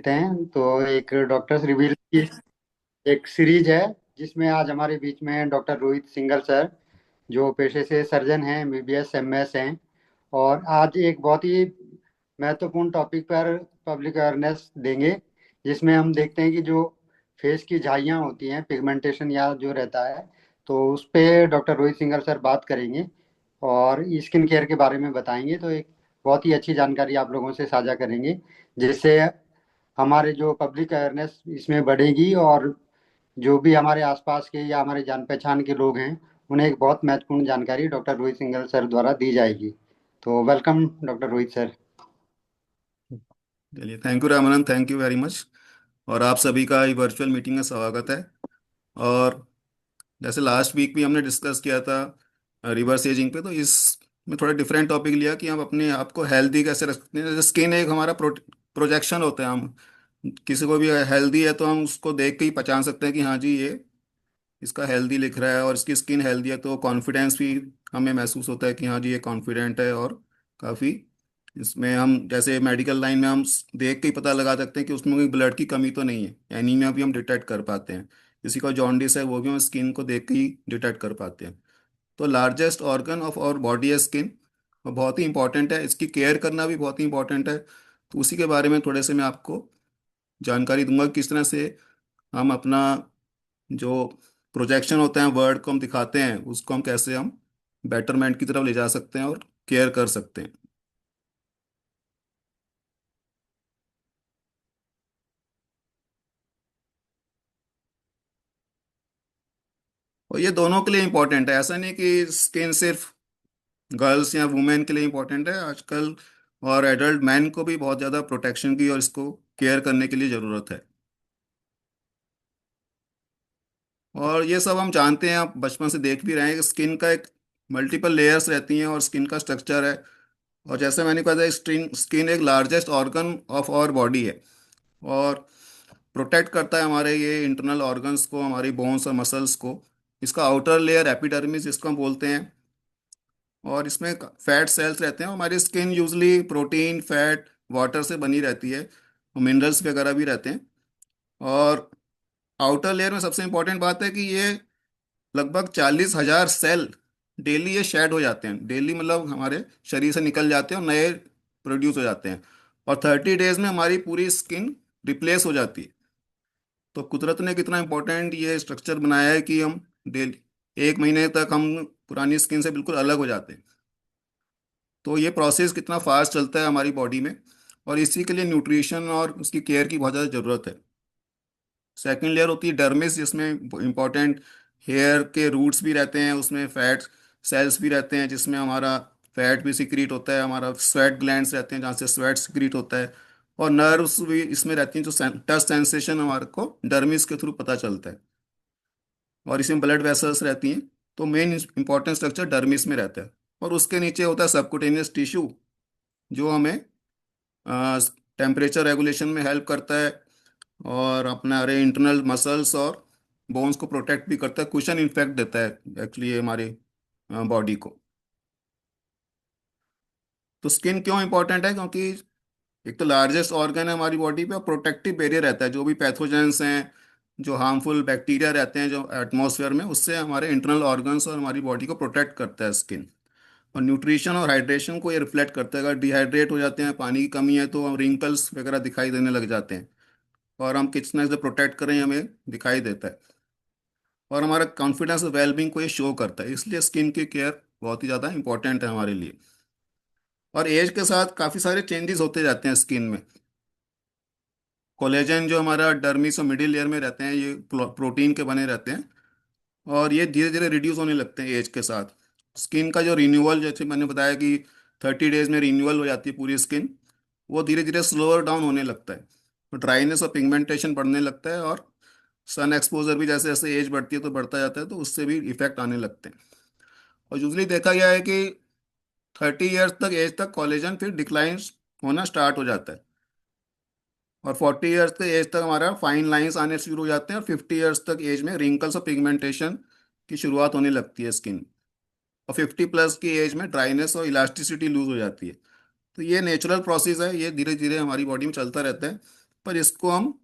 उपस्थित हैं। तो एक डॉक्टर्स रिवील की एक सीरीज है, जिसमें आज हमारे बीच में डॉक्टर रोहित सिंघल सर, जो पेशे से सर्जन हैं, एमबीबीएस एमएस हैं। और आज एक बहुत ही महत्वपूर्ण टॉपिक पर पब्लिक अवेयरनेस देंगे, जिसमें हम देखते हैं कि जो फेस की झाइयाँ होती हैं, पिगमेंटेशन या जो रहता है, तो उस पे डॉक्टर रोहित सिंघल सर बात करेंगे और स्किन केयर के बारे में बताएंगे। तो एक बहुत ही अच्छी जानकारी आप लोगों से साझा करेंगे, जिससे हमारे जो पब्लिक अवेयरनेस इसमें बढ़ेगी और जो भी हमारे आसपास के या हमारे जान पहचान के लोग हैं, उन्हें एक बहुत महत्वपूर्ण जानकारी डॉक्टर रोहित सिंघल सर द्वारा दी जाएगी। तो वेलकम डॉक्टर रोहित सर। चलिए, thank you Ramanand, thank you very much. और आप सभी का ये वर्चुअल मीटिंग में स्वागत है। और जैसे लास्ट वीक भी हमने डिस्कस किया था रिवर्स एजिंग पे, तो इसमें थोड़ा डिफरेंट टॉपिक लिया कि हम अपने आप को हेल्दी कैसे रख सकते हैं। जैसे स्किन एक हमारा प्रोजेक्शन होता है। हम किसी को भी हेल्दी है तो हम उसको देख के ही पहचान सकते हैं कि हाँ जी, ये इसका हेल्दी लिख रहा है और इसकी स्किन हेल्दी है, तो कॉन्फिडेंस भी हमें महसूस होता है कि हाँ जी, ये कॉन्फिडेंट है। और काफ़ी इसमें हम जैसे मेडिकल लाइन में हम देख के ही पता लगा सकते हैं कि उसमें कोई ब्लड की कमी तो नहीं है। एनीमिया भी हम डिटेक्ट कर पाते हैं। किसी का जॉन्डिस है, वो भी हम स्किन को देख के ही डिटेक्ट कर पाते हैं। तो largest organ of our body है स्किन, और बहुत ही इंपॉर्टेंट है। इसकी केयर करना भी बहुत ही इंपॉर्टेंट है। तो उसी के बारे में थोड़े से मैं आपको जानकारी दूंगा, किस तरह से हम अपना जो प्रोजेक्शन होता है, वर्ड को हम दिखाते हैं, उसको हम कैसे हम बेटरमेंट की तरफ ले जा सकते हैं और केयर कर सकते हैं। और ये दोनों के लिए इम्पोर्टेंट है। ऐसा नहीं कि स्किन सिर्फ गर्ल्स या वुमेन के लिए इम्पोर्टेंट है आजकल, और एडल्ट मैन को भी बहुत ज़्यादा प्रोटेक्शन की और इसको केयर करने के लिए ज़रूरत है। और ये सब हम जानते हैं, आप बचपन से देख भी रहे हैं कि स्किन का एक मल्टीपल लेयर्स रहती हैं और स्किन का स्ट्रक्चर है। और जैसे मैंने कहा था, स्किन स्किन एक largest organ of our body है और प्रोटेक्ट करता है हमारे ये इंटरनल ऑर्गन्स को, हमारी बोन्स और मसल्स को। इसका आउटर लेयर एपिडर्मिस जिसको हम बोलते हैं, और इसमें फैट सेल्स रहते हैं। हमारी skin usually protein, fat, water से बनी रहती है, और मिनरल्स वगैरह भी रहते हैं। और आउटर लेयर में सबसे इंपॉर्टेंट बात है कि ये लगभग 40,000 सेल डेली ये शेड हो जाते हैं। डेली मतलब हमारे शरीर से निकल जाते हैं और नए प्रोड्यूस हो जाते हैं। और 30 डेज में हमारी पूरी स्किन रिप्लेस हो जाती है। तो कुदरत ने कितना इंपॉर्टेंट ये स्ट्रक्चर बनाया है कि हम डेली 1 महीने तक हम पुरानी स्किन से बिल्कुल अलग हो जाते हैं। तो ये प्रोसेस कितना फास्ट चलता है हमारी बॉडी में, और इसी के लिए न्यूट्रिशन और उसकी केयर की बहुत ज़्यादा ज़रूरत है। सेकेंड लेयर होती है डर्मिस, जिसमें इंपॉर्टेंट हेयर के रूट्स भी रहते हैं, उसमें फैट सेल्स भी रहते हैं, जिसमें हमारा फैट भी सिक्रीट होता है, हमारा स्वेट ग्लैंड्स रहते हैं जहाँ से स्वेट सिक्रीट होता है, और नर्व्स भी इसमें रहती हैं। जो टच सेंसेशन हमारे को डर्मिस के थ्रू पता चलता है, और इसमें ब्लड वेसल्स रहती हैं। तो मेन इंपॉर्टेंट स्ट्रक्चर डर्मिस में रहता है। और उसके नीचे होता है सबकुटेनियस टिश्यू, जो हमें टेम्परेचर रेगुलेशन में हेल्प करता है, और अपने हमारे इंटरनल मसल्स और बोन्स को प्रोटेक्ट भी करता है, कुशन इफेक्ट देता है एक्चुअली हमारी बॉडी को। तो स्किन क्यों इंपॉर्टेंट है? क्योंकि एक तो लार्जेस्ट ऑर्गन है हमारी बॉडी पे, और प्रोटेक्टिव बैरियर रहता है। जो भी पैथोजेंस हैं, जो हार्मफुल बैक्टीरिया रहते हैं जो एटमॉस्फेयर में, उससे हमारे इंटरनल ऑर्गन्स और हमारी बॉडी को प्रोटेक्ट करता है स्किन। और न्यूट्रिशन और हाइड्रेशन को ये रिफ्लेक्ट करता है। अगर डिहाइड्रेट हो जाते हैं, पानी की कमी है, तो रिंकल्स वगैरह दिखाई देने लग जाते हैं, और हम कितना से प्रोटेक्ट करें हमें दिखाई देता है। और हमारा कॉन्फिडेंस और वेलबींग को ये शो करता है। इसलिए स्किन की केयर बहुत ही ज़्यादा इंपॉर्टेंट है हमारे लिए। और एज के साथ काफ़ी सारे चेंजेस होते जाते हैं स्किन में। कोलेजन जो हमारा डर्मिस और मिडिल लेयर में रहते हैं, ये प्रोटीन के बने रहते हैं, और ये धीरे धीरे रिड्यूस होने लगते हैं एज के साथ। स्किन का जो रिन्यूअल, जैसे मैंने बताया कि 30 डेज में रिन्यूअल हो जाती है पूरी स्किन, वो धीरे धीरे स्लोअर डाउन होने लगता है। तो ड्राइनेस और पिगमेंटेशन बढ़ने लगता है, और सन एक्सपोजर भी जैसे जैसे एज बढ़ती है तो बढ़ता जाता है, तो उससे भी इफेक्ट आने लगते हैं। और यूजली देखा गया है कि 30 ईयर्स तक एज तक कोलेजन फिर डिक्लाइन होना स्टार्ट हो जाता है, और 40 ईयर्स तक एज तक हमारा फाइन लाइंस आने शुरू हो जाते हैं, और 50 ईयर्स तक एज में रिंकल्स और पिगमेंटेशन की शुरुआत होने लगती है स्किन। और 50+ की एज में ड्राइनेस और इलास्टिसिटी लूज हो जाती है। तो ये नेचुरल प्रोसेस है, ये धीरे धीरे हमारी बॉडी में चलता रहता है। पर इसको हम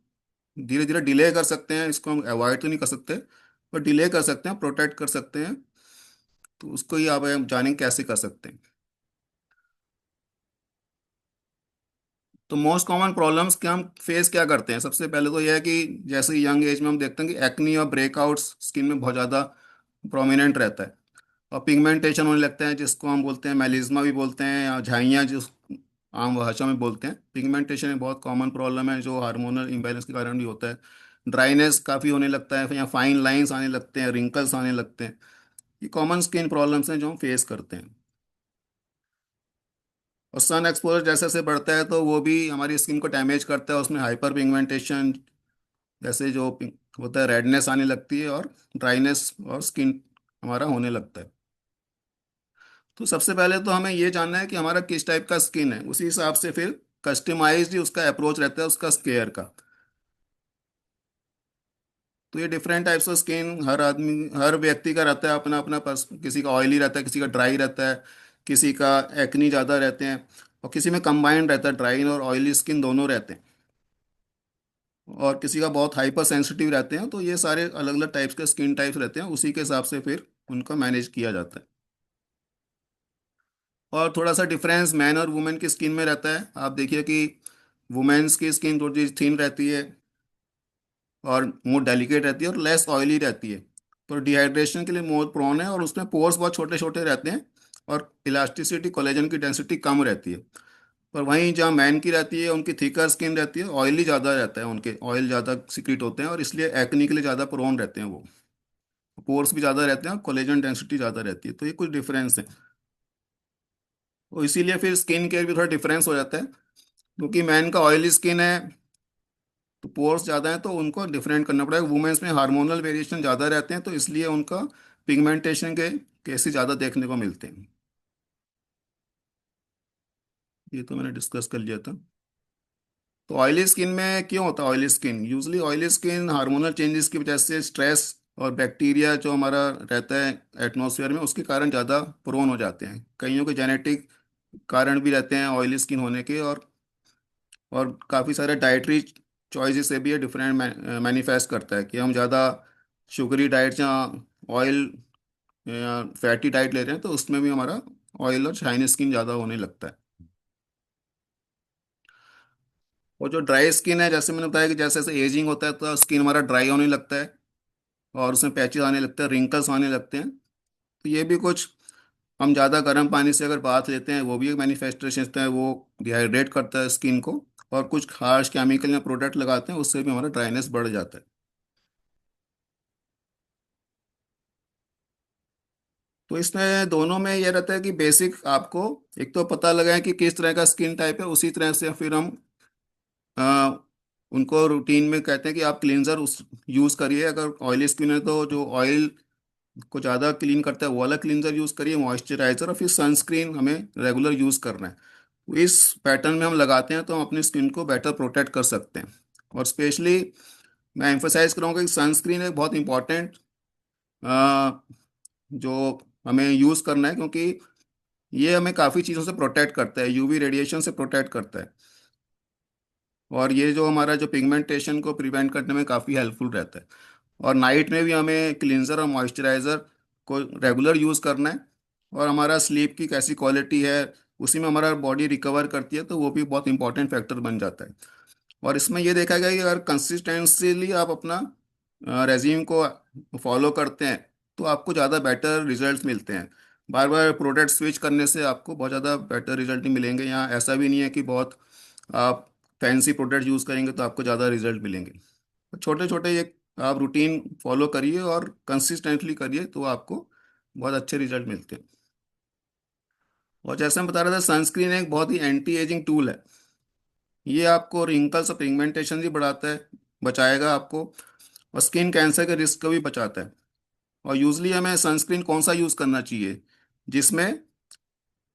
धीरे धीरे डिले कर सकते हैं, इसको हम अवॉइड तो नहीं कर सकते, पर डिले कर सकते हैं, प्रोटेक्ट कर सकते हैं। तो उसको ही आप जानेंगे कैसे कर सकते हैं। तो मोस्ट कॉमन प्रॉब्लम्स क्या हम फेस क्या करते हैं, सबसे पहले तो यह है कि जैसे यंग एज में हम देखते हैं कि एक्नी और ब्रेकआउट्स स्किन में बहुत ज़्यादा प्रोमिनेंट रहता है, और पिगमेंटेशन होने लगता है, जिसको हम बोलते हैं मेलिज्मा भी बोलते हैं, या झाइयाँ जो आम भाषा में बोलते हैं। पिगमेंटेशन एक बहुत कॉमन प्रॉब्लम है जो हार्मोनल इम्बैलेंस के कारण भी होता है। ड्राइनेस काफ़ी होने लगता है, या फाइन लाइंस आने लगते हैं, रिंकल्स आने लगते हैं। ये कॉमन स्किन प्रॉब्लम्स हैं जो हम फेस करते हैं। और सन एक्सपोजर जैसे जैसे बढ़ता है तो वो भी हमारी स्किन को डैमेज करता है, उसमें हाइपर पिगमेंटेशन जैसे जो होता है, रेडनेस आने लगती है, और ड्राइनेस और स्किन हमारा होने लगता है। तो सबसे पहले तो हमें ये जानना है कि हमारा किस टाइप का स्किन है, उसी हिसाब से फिर कस्टमाइज्ड ही उसका अप्रोच रहता है उसका केयर का। तो ये डिफरेंट टाइप्स ऑफ स्किन हर आदमी, हर व्यक्ति का रहता है अपना अपना किसी का ऑयली रहता है, किसी का ड्राई रहता है, किसी का एक्नी ज़्यादा रहते हैं, और किसी में कंबाइंड रहता है, ड्राई और ऑयली स्किन दोनों रहते हैं, और किसी का बहुत हाइपर सेंसिटिव रहते हैं। तो ये सारे अलग अलग टाइप्स के स्किन टाइप्स रहते हैं, उसी के हिसाब से फिर उनका मैनेज किया जाता है। और थोड़ा सा डिफरेंस मैन और वुमेन की स्किन में रहता है। आप देखिए कि वुमेन्स की स्किन थोड़ी थिन रहती है, और मोर डेलिकेट रहती है, और लेस ऑयली रहती है, तो डिहाइड्रेशन के लिए मोर प्रोन है, और उसमें पोर्स बहुत छोटे छोटे रहते हैं, और इलास्टिसिटी कोलेजन की डेंसिटी कम रहती है। पर वहीं जहाँ मैन की रहती है उनकी थिकर स्किन रहती है, ऑयली ज़्यादा रहता है, उनके ऑयल ज़्यादा सिक्रीट होते हैं, और इसलिए एक्नी के लिए ज़्यादा प्रोन रहते हैं वो। पोर्स भी ज़्यादा रहते हैं, कोलेजन डेंसिटी ज़्यादा रहती है। तो ये कुछ डिफरेंस है। तो इसीलिए फिर स्किन केयर भी थोड़ा डिफरेंस हो जाता है, क्योंकि मैन का ऑयली स्किन है तो पोर्स ज़्यादा है, तो उनको डिफरेंट करना पड़ेगा। वुमेन्स में हार्मोनल वेरिएशन ज़्यादा रहते हैं, तो इसलिए उनका पिगमेंटेशन के केसेस ज़्यादा देखने को मिलते हैं। ये तो मैंने डिस्कस कर लिया था। तो ऑयली स्किन में क्यों होता है oily skin? Usually oily skin hormonal changes की वजह से, स्ट्रेस और बैक्टीरिया जो हमारा रहता है एटमॉस्फेयर में, उसके कारण ज़्यादा प्रोन हो जाते हैं। कईयों के जेनेटिक कारण भी रहते हैं ऑयली स्किन होने के, और काफ़ी सारे डाइटरी चॉइसेस से भी ये डिफरेंट मैनिफेस्ट करता है कि हम ज़्यादा शुगरी डाइट या ऑयल या फैटी डाइट ले रहे हैं, तो उसमें भी हमारा ऑयल और शाइनी स्किन ज़्यादा होने लगता है। और जो ड्राई स्किन है, जैसे मैंने बताया कि जैसे जैसे एजिंग होता है तो स्किन हमारा ड्राई होने लगता है, और उसमें पैचेस आने लगते हैं, रिंकल्स आने लगते हैं। तो ये भी कुछ, हम ज़्यादा गर्म पानी से अगर बाथ लेते हैं वो भी एक मैनिफेस्टेशन है, वो डिहाइड्रेट करता है स्किन को। और कुछ हार्श केमिकल या प्रोडक्ट लगाते हैं, उससे भी हमारा ड्राइनेस बढ़ जाता है। तो इसमें दोनों में ये रहता है कि बेसिक आपको एक तो पता लगाए कि किस तरह का स्किन टाइप है, उसी तरह से फिर हम आ, उनको रूटीन में कहते हैं कि आप क्लींजर उस यूज़ करिए। अगर ऑयली स्किन है तो जो ऑयल को ज़्यादा क्लीन करता है वो वाला क्लींजर यूज़ करिए, मॉइस्चराइजर, और फिर सनस्क्रीन हमें रेगुलर यूज़ करना है। तो इस पैटर्न में हम लगाते हैं तो हम अपनी स्किन को बेटर प्रोटेक्ट कर सकते हैं। और स्पेशली मैं एम्फोसाइज करूँगा कि सनस्क्रीन एक बहुत इंपॉर्टेंट जो हमें यूज़ करना है, क्योंकि ये हमें काफ़ी चीज़ों से प्रोटेक्ट करता है, यूवी रेडिएशन से प्रोटेक्ट करता है, और ये जो हमारा जो पिगमेंटेशन को प्रिवेंट करने में काफ़ी हेल्पफुल रहता है। और नाइट में भी हमें क्लींजर और मॉइस्चराइज़र को रेगुलर यूज़ करना है। और हमारा स्लीप की कैसी क्वालिटी है, उसी में हमारा बॉडी रिकवर करती है, तो वो भी बहुत इंपॉर्टेंट फैक्टर बन जाता है। और इसमें ये देखा गया कि अगर कंसिस्टेंसीली आप अपना रेज्यूम को फॉलो करते हैं तो आपको ज़्यादा बेटर रिजल्ट्स मिलते हैं। बार बार प्रोडक्ट स्विच करने से आपको बहुत ज़्यादा बेटर रिजल्ट नहीं मिलेंगे। यहाँ ऐसा भी नहीं है कि बहुत आप फैंसी प्रोडक्ट यूज़ करेंगे तो आपको ज़्यादा रिजल्ट मिलेंगे। छोटे छोटे ये आप रूटीन फॉलो करिए और कंसिस्टेंटली करिए तो आपको बहुत अच्छे रिजल्ट मिलते हैं। और जैसे मैं बता रहा था, सनस्क्रीन एक बहुत ही एंटी एजिंग टूल है। ये आपको रिंकल्स और पिगमेंटेशन भी बढ़ाता है, बचाएगा आपको, और स्किन कैंसर के रिस्क को भी बचाता है। और यूजली हमें सनस्क्रीन कौन सा यूज़ करना चाहिए जिसमें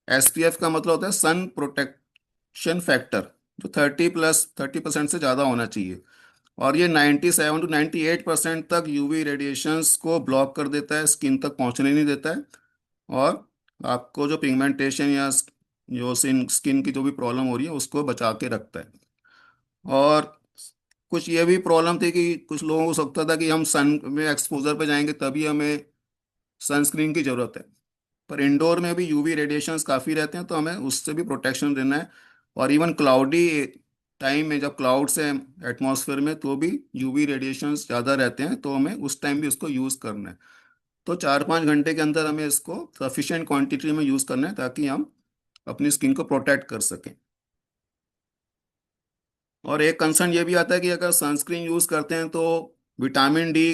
एसपीएफ का मतलब होता है सन प्रोटेक्शन फैक्टर, जो 30% से ज़्यादा होना चाहिए। और ये 97 to 98% तक यूवी रेडिएशंस को ब्लॉक कर देता है, स्किन तक पहुंचने नहीं देता है, और आपको जो पिगमेंटेशन या जो स्किन की जो भी प्रॉब्लम हो रही है उसको बचा के रखता है। और कुछ ये भी प्रॉब्लम थी कि कुछ लोगों को सकता था कि हम सन में एक्सपोजर पे जाएंगे तभी हमें सनस्क्रीन की जरूरत है। पर इंडोर में भी यूवी रेडिएशंस काफ़ी रहते हैं, तो हमें उससे भी प्रोटेक्शन देना है। और इवन क्लाउडी टाइम में जब क्लाउड्स हैं एटमॉस्फेयर में तो भी यूवी रेडिएशंस ज़्यादा रहते हैं, तो हमें उस टाइम भी उसको यूज़ करना है। तो 4-5 घंटे के अंदर हमें इसको सफिशिएंट क्वांटिटी में यूज़ करना है ताकि हम अपनी स्किन को प्रोटेक्ट कर सकें। और एक कंसर्न ये भी आता है कि अगर सनस्क्रीन यूज़ करते हैं तो विटामिन डी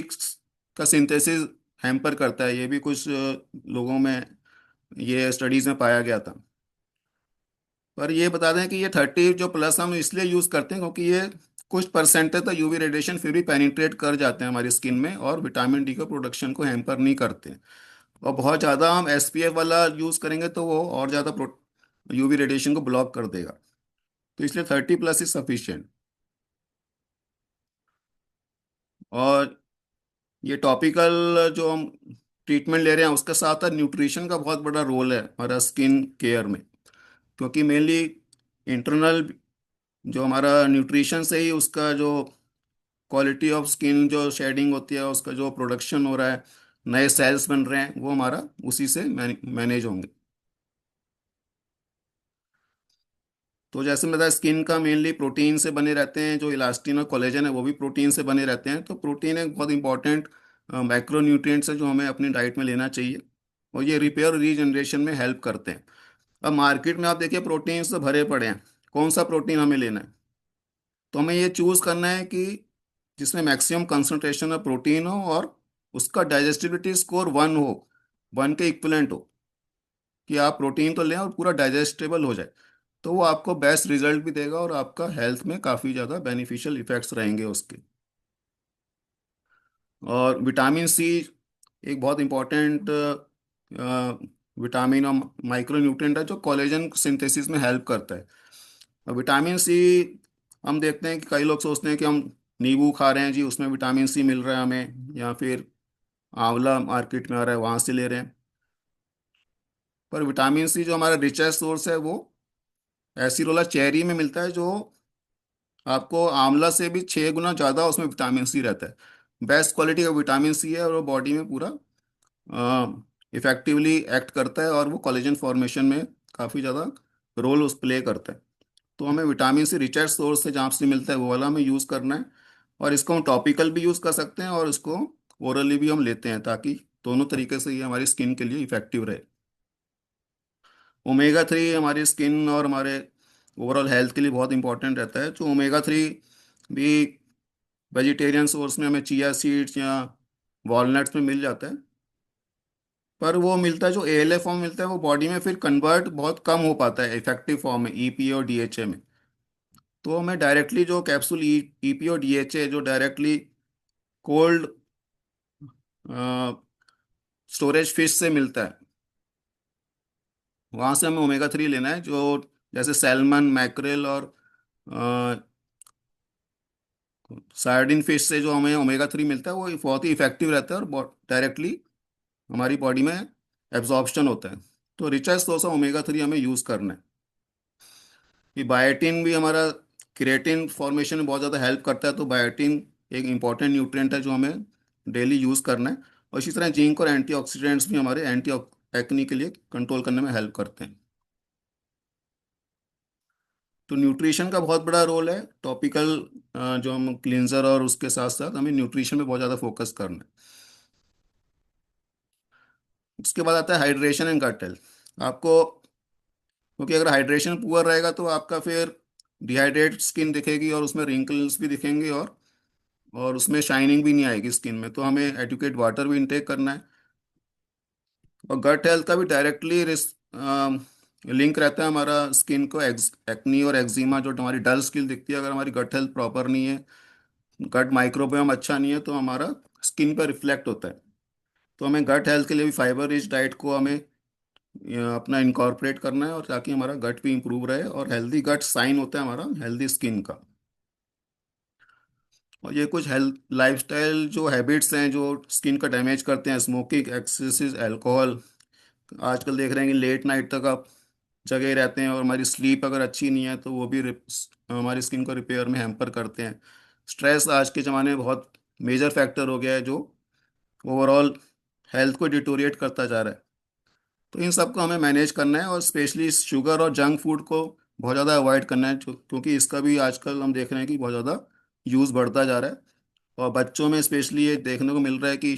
का सिंथेसिस हैम्पर करता है। ये भी कुछ लोगों में ये स्टडीज़ में पाया गया था। पर ये बता दें कि ये 30 जो प्लस हम इसलिए यूज़ करते हैं क्योंकि ये कुछ परसेंटेज तक यूवी रेडिएशन फिर भी पेनिट्रेट कर जाते हैं हमारी स्किन में और विटामिन डी का प्रोडक्शन को हैम्पर नहीं करते। और बहुत ज़्यादा हम एसपीएफ वाला यूज़ करेंगे तो वो और ज़्यादा यूवी रेडिएशन को ब्लॉक कर देगा। तो इसलिए 30 प्लस इज सफिशिएंट। और ये टॉपिकल जो हम ट्रीटमेंट ले रहे हैं उसके साथ साथ न्यूट्रिशन का बहुत बड़ा रोल है हमारा स्किन केयर में। क्योंकि मेनली इंटरनल जो हमारा न्यूट्रिशन से ही उसका जो क्वालिटी ऑफ स्किन जो शेडिंग होती है उसका जो प्रोडक्शन हो रहा है, नए सेल्स बन रहे हैं, वो हमारा उसी से मैनेज होंगे। तो जैसे मैं बताया स्किन का मेनली प्रोटीन से बने रहते हैं, जो इलास्टिन और कोलेजन है वो भी प्रोटीन से बने रहते हैं। तो प्रोटीन एक बहुत इंपॉर्टेंट माइक्रो न्यूट्रिएंट्स है जो हमें अपनी डाइट में लेना चाहिए और ये रिपेयर और रीजनरेशन में हेल्प करते हैं। अब मार्केट में आप देखिए प्रोटीन से भरे पड़े हैं, कौन सा प्रोटीन हमें लेना है? तो हमें ये चूज करना है कि जिसमें मैक्सिमम कंसंट्रेशन ऑफ प्रोटीन हो और उसका डाइजेस्टिबिलिटी स्कोर 1 हो, 1 के इक्विवेलेंट हो, कि आप प्रोटीन तो लें और पूरा डाइजेस्टेबल हो जाए। तो वो आपको बेस्ट रिजल्ट भी देगा और आपका हेल्थ में काफ़ी ज़्यादा बेनिफिशियल इफेक्ट्स रहेंगे उसके। और विटामिन सी एक बहुत इंपॉर्टेंट विटामिन और माइक्रो न्यूट्रिएंट है जो कोलेजन सिंथेसिस में हेल्प करता है। और विटामिन सी हम देखते हैं कि कई लोग सोचते हैं कि हम नींबू खा रहे हैं जी उसमें विटामिन सी मिल रहा है हमें, या फिर आंवला मार्केट में आ रहा है वहाँ से ले रहे हैं। पर विटामिन सी जो हमारा रिचेस्ट सोर्स है वो एसिरोला चेरी में मिलता है, जो आपको आंवला से भी 6 गुना ज़्यादा उसमें विटामिन सी रहता है। बेस्ट क्वालिटी का विटामिन सी है और वो बॉडी में पूरा इफेक्टिवली एक्ट करता है और वो कोलेजन फॉर्मेशन में काफ़ी ज़्यादा रोल उस प्ले करता है। तो हमें विटामिन सी रिचर्ड सोर्स से जहाँ से मिलता है वो वाला हमें यूज़ करना है। और इसको हम टॉपिकल भी यूज़ कर सकते हैं और इसको ओरली भी हम लेते हैं, ताकि दोनों तरीके से ये हमारी स्किन के लिए इफेक्टिव रहे। ओमेगा 3 हमारी स्किन और हमारे ओवरऑल हेल्थ के लिए बहुत इंपॉर्टेंट रहता है। तो ओमेगा 3 भी वेजिटेरियन सोर्स में हमें चिया सीड्स या वॉलनट्स में मिल जाता है। पर वो मिलता है जो एएलए फॉर्म मिलता है वो बॉडी में फिर कन्वर्ट बहुत कम हो पाता है इफेक्टिव फॉर्म में ईपीए और डीएचए में। तो हमें डायरेक्टली जो कैप्सूल ईपीए और डीएचए जो डायरेक्टली कोल्ड स्टोरेज फिश से मिलता है, वहाँ से हमें ओमेगा 3 लेना है। जो जैसे सैल्मन मैक्रेल और सार्डिन फिश से जो हमें ओमेगा 3 मिलता है वो बहुत ही इफेक्टिव रहता है और डायरेक्टली हमारी बॉडी में एब्जॉर्प्शन होता है। तो रिचार्ज सोर्स ऑफ ओमेगा 3 हमें यूज़ करना है। ये बायोटिन भी हमारा क्रिएटिन फॉर्मेशन में बहुत ज़्यादा हेल्प करता है। तो बायोटिन एक इंपॉर्टेंट न्यूट्रिएंट है जो हमें डेली यूज़ करना है। और इसी तरह जिंक और एंटीऑक्सीडेंट्स भी हमारे एंटी एक्नी के लिए कंट्रोल करने में हेल्प करते हैं। तो न्यूट्रिशन का बहुत बड़ा रोल है। टॉपिकल जो हम क्लींजर और उसके साथ साथ हमें न्यूट्रिशन पे बहुत ज़्यादा फोकस करना है। उसके बाद आता है हाइड्रेशन एंड गट हेल्थ। आपको क्योंकि अगर हाइड्रेशन पुअर रहेगा तो आपका फिर डिहाइड्रेट स्किन दिखेगी और उसमें रिंकल्स भी दिखेंगे और उसमें शाइनिंग भी नहीं आएगी स्किन में। तो हमें एडिक्वेट वाटर भी इंटेक करना है। और गट हेल्थ का भी डायरेक्टली लिंक रहता है हमारा स्किन को एक्नी और एक्जिमा, जो हमारी डल स्किन दिखती है, अगर हमारी गट हेल्थ प्रॉपर नहीं है, गट माइक्रोबियोम अच्छा नहीं है, तो हमारा स्किन पर रिफ्लेक्ट होता है। तो हमें गट हेल्थ के लिए भी फाइबर रिच डाइट को हमें अपना इनकॉर्पोरेट करना है, और ताकि हमारा गट भी इंप्रूव रहे। और हेल्दी गट साइन होता है हमारा हेल्दी स्किन का। और ये कुछ हेल्थ लाइफस्टाइल जो हैबिट्स हैं जो स्किन का डैमेज करते हैं, स्मोकिंग, एक्सेसिव अल्कोहल। आजकल देख रहे हैं कि लेट नाइट तक आप जगे रहते हैं और हमारी स्लीप अगर अच्छी नहीं है तो वो भी हमारी स्किन को रिपेयर में हैम्पर करते हैं। स्ट्रेस आज के ज़माने में बहुत मेजर फैक्टर हो गया है, जो ओवरऑल हेल्थ को डिटोरिएट करता जा रहा है। तो इन सबको हमें मैनेज करना है, और स्पेशली शुगर और जंक फूड को बहुत ज़्यादा अवॉइड करना है, क्योंकि इसका भी आजकल हम देख रहे हैं कि बहुत ज़्यादा यूज़ बढ़ता जा रहा है। और बच्चों में स्पेशली ये देखने को मिल रहा है कि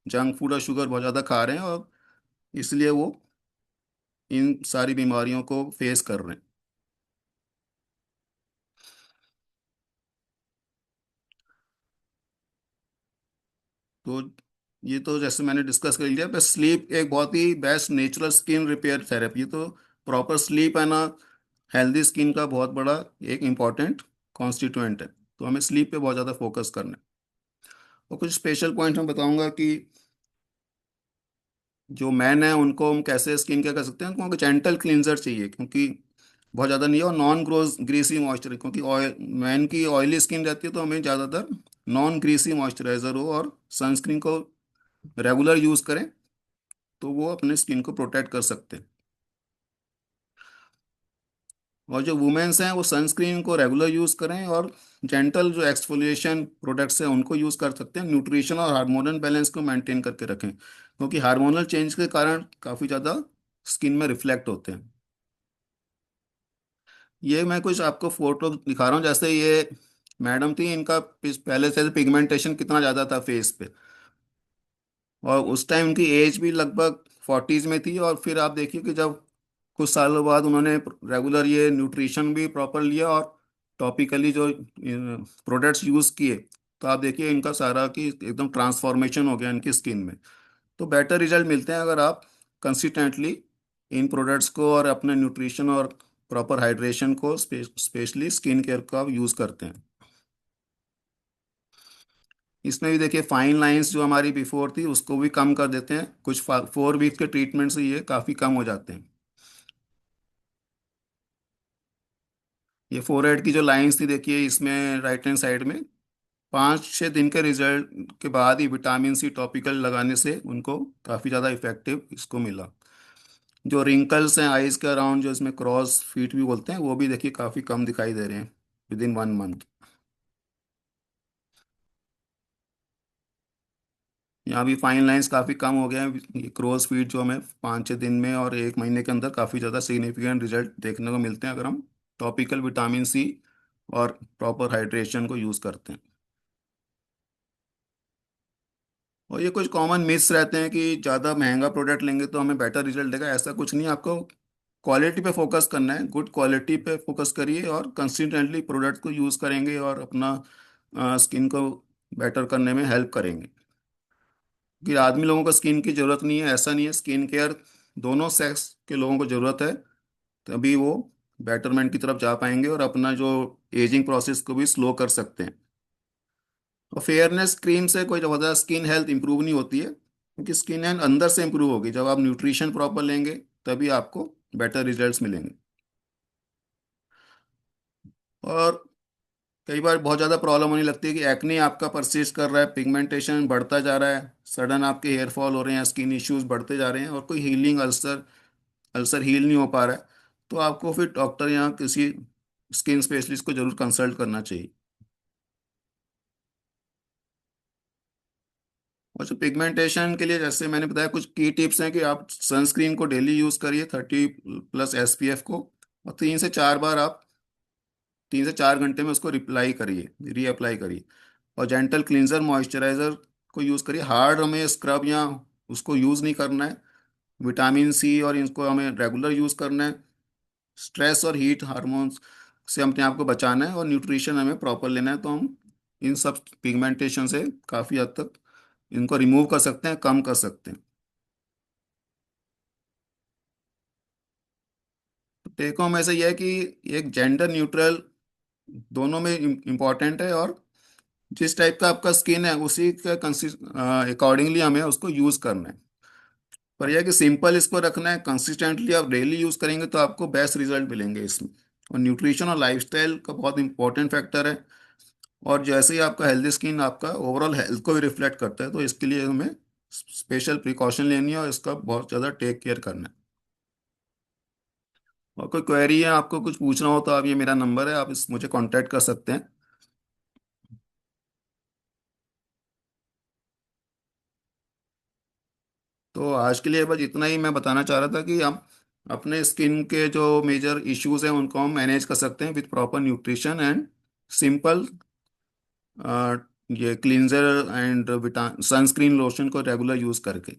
जंक फूड और शुगर बहुत ज़्यादा खा रहे हैं, और इसलिए वो इन सारी बीमारियों को फेस कर रहे हैं। तो ये तो जैसे मैंने डिस्कस कर लिया, बस स्लीप एक बहुत ही best natural skin repair therapy, तो प्रॉपर स्लीप है ना, हेल्दी स्किन का बहुत बड़ा एक इम्पॉर्टेंट कॉन्स्टिट्यूएंट है। तो हमें स्लीप पे बहुत ज़्यादा फोकस करना है। और कुछ स्पेशल पॉइंट मैं बताऊंगा कि जो मैन है उनको हम कैसे स्किन केयर कर सकते हैं। उनको जेंटल क्लींजर चाहिए, क्योंकि बहुत ज़्यादा नहीं है, और नॉन ग्रोस ग्रीसी मॉइस्चर, क्योंकि ऑयल मैन की ऑयली स्किन रहती है, तो हमें ज़्यादातर नॉन ग्रीसी मॉइस्चराइजर हो और सनस्क्रीन को रेगुलर यूज़ करें, तो वो अपने स्किन को प्रोटेक्ट कर सकते हैं। और जो वुमेन्स हैं वो सनस्क्रीन को रेगुलर यूज़ करें, और जेंटल जो एक्सफोलिएशन प्रोडक्ट्स हैं उनको यूज़ कर सकते हैं। न्यूट्रिशन और हार्मोनल बैलेंस को मेंटेन करके रखें, क्योंकि हार्मोनल चेंज के कारण काफ़ी ज़्यादा स्किन में रिफ्लेक्ट होते हैं। ये मैं कुछ आपको फोटो दिखा रहा हूँ, जैसे ये मैडम थी, इनका पहले से पिगमेंटेशन कितना ज़्यादा था फेस पे, और उस टाइम उनकी एज भी लगभग 40s में थी। और फिर आप देखिए कि जब कुछ सालों बाद उन्होंने रेगुलर ये न्यूट्रिशन भी प्रॉपर लिया और टॉपिकली जो प्रोडक्ट्स यूज़ किए, तो आप देखिए इनका सारा की एकदम ट्रांसफॉर्मेशन हो गया इनकी स्किन में। तो बेटर रिजल्ट मिलते हैं अगर आप कंसिस्टेंटली इन प्रोडक्ट्स को और अपने न्यूट्रिशन और प्रॉपर हाइड्रेशन को स्पेशली स्किन केयर का यूज़ करते हैं। इसमें भी देखिए फाइन लाइंस जो हमारी बिफोर थी उसको भी कम कर देते हैं, कुछ 4 वीक के ट्रीटमेंट से ये काफ़ी कम हो जाते हैं। ये फोरहेड की जो लाइंस थी देखिए इसमें राइट हैंड साइड में, 5-6 दिन के रिजल्ट के बाद ही विटामिन सी टॉपिकल लगाने से उनको काफ़ी ज़्यादा इफेक्टिव इसको मिला। जो रिंकल्स हैं आइज के अराउंड, जो इसमें क्रॉस फीट भी बोलते हैं, वो भी देखिए काफ़ी कम दिखाई दे रहे हैं विदिन 1 मंथ। यहाँ भी फाइन लाइंस काफ़ी कम हो गए हैं। ये क्रॉस फीट जो हमें 5-6 दिन में और 1 महीने के अंदर काफ़ी ज़्यादा सिग्निफिकेंट रिजल्ट देखने को मिलते हैं, अगर हम टॉपिकल विटामिन सी और प्रॉपर हाइड्रेशन को यूज़ करते हैं। और ये कुछ कॉमन मिथ्स रहते हैं कि ज़्यादा महंगा प्रोडक्ट लेंगे तो हमें बेटर रिजल्ट देगा, ऐसा कुछ नहीं है। आपको क्वालिटी पे फोकस करना है, गुड क्वालिटी पे फोकस करिए, और कंसिस्टेंटली प्रोडक्ट को यूज़ करेंगे और अपना स्किन को बेटर करने में हेल्प करेंगे। कि आदमी लोगों को स्किन की ज़रूरत नहीं है, ऐसा नहीं है। स्किन केयर दोनों सेक्स के लोगों को ज़रूरत है, तभी वो बेटरमेंट की तरफ जा पाएंगे और अपना जो एजिंग प्रोसेस को भी स्लो कर सकते हैं। और फेयरनेस क्रीम से कोई ज़्यादा स्किन हेल्थ इंप्रूव नहीं होती है, क्योंकि स्किन हेल्थ अंदर से इंप्रूव होगी जब आप न्यूट्रिशन प्रॉपर लेंगे, तभी आपको बेटर रिजल्ट्स मिलेंगे। और कई बार बहुत ज़्यादा प्रॉब्लम होने लगती है कि एक्ने आपका परसिस्ट कर रहा है, पिगमेंटेशन बढ़ता जा रहा है, सडन आपके हेयर फॉल हो रहे हैं, स्किन इश्यूज बढ़ते जा रहे हैं, और कोई हीलिंग अल्सर अल्सर हील नहीं हो पा रहा है, तो आपको फिर डॉक्टर या किसी स्किन स्पेशलिस्ट को जरूर कंसल्ट करना चाहिए। और जो पिगमेंटेशन के लिए जैसे मैंने बताया, कुछ की टिप्स हैं कि आप सनस्क्रीन को डेली यूज़ करिए, 30+ SPF को, और 3 से 4 बार आप 3 से 4 घंटे में उसको रिप्लाई करिए, रीअप्लाई करिए। और जेंटल क्लींजर मॉइस्चराइजर को यूज़ करिए, हार्ड हमें स्क्रब या उसको यूज़ नहीं करना है। विटामिन सी और इनको हमें रेगुलर यूज़ करना है। स्ट्रेस और हीट हार्मोन्स से हम अपने आप को बचाना है, और न्यूट्रिशन हमें प्रॉपर लेना है, तो हम इन सब पिगमेंटेशन से काफ़ी हद तक इनको रिमूव कर सकते हैं, कम कर सकते हैं। तो टेक होम ऐसे यह है कि एक जेंडर न्यूट्रल दोनों में इम्पॉर्टेंट है, और जिस टाइप का आपका स्किन है उसी का अकॉर्डिंगली हमें उसको यूज़ करना है। पर यह है कि सिंपल इसको रखना है, कंसिस्टेंटली आप डेली यूज़ करेंगे तो आपको बेस्ट रिजल्ट मिलेंगे इसमें। और न्यूट्रिशन और लाइफस्टाइल का बहुत इंपॉर्टेंट फैक्टर है, और जैसे ही आपका हेल्दी स्किन आपका ओवरऑल हेल्थ को भी रिफ्लेक्ट करता है, तो इसके लिए हमें स्पेशल प्रिकॉशन लेनी है और इसका बहुत ज़्यादा टेक केयर करना है। और कोई क्वेरी है, आपको कुछ पूछना हो, तो आप ये मेरा नंबर है, आप इस मुझे कांटेक्ट कर सकते हैं। तो आज के लिए बस इतना ही मैं बताना चाह रहा था कि हम अपने स्किन के जो मेजर इश्यूज हैं उनको हम मैनेज कर सकते हैं with proper nutrition and simple ये cleanser and vita sunscreen lotion को रेगुलर यूज करके।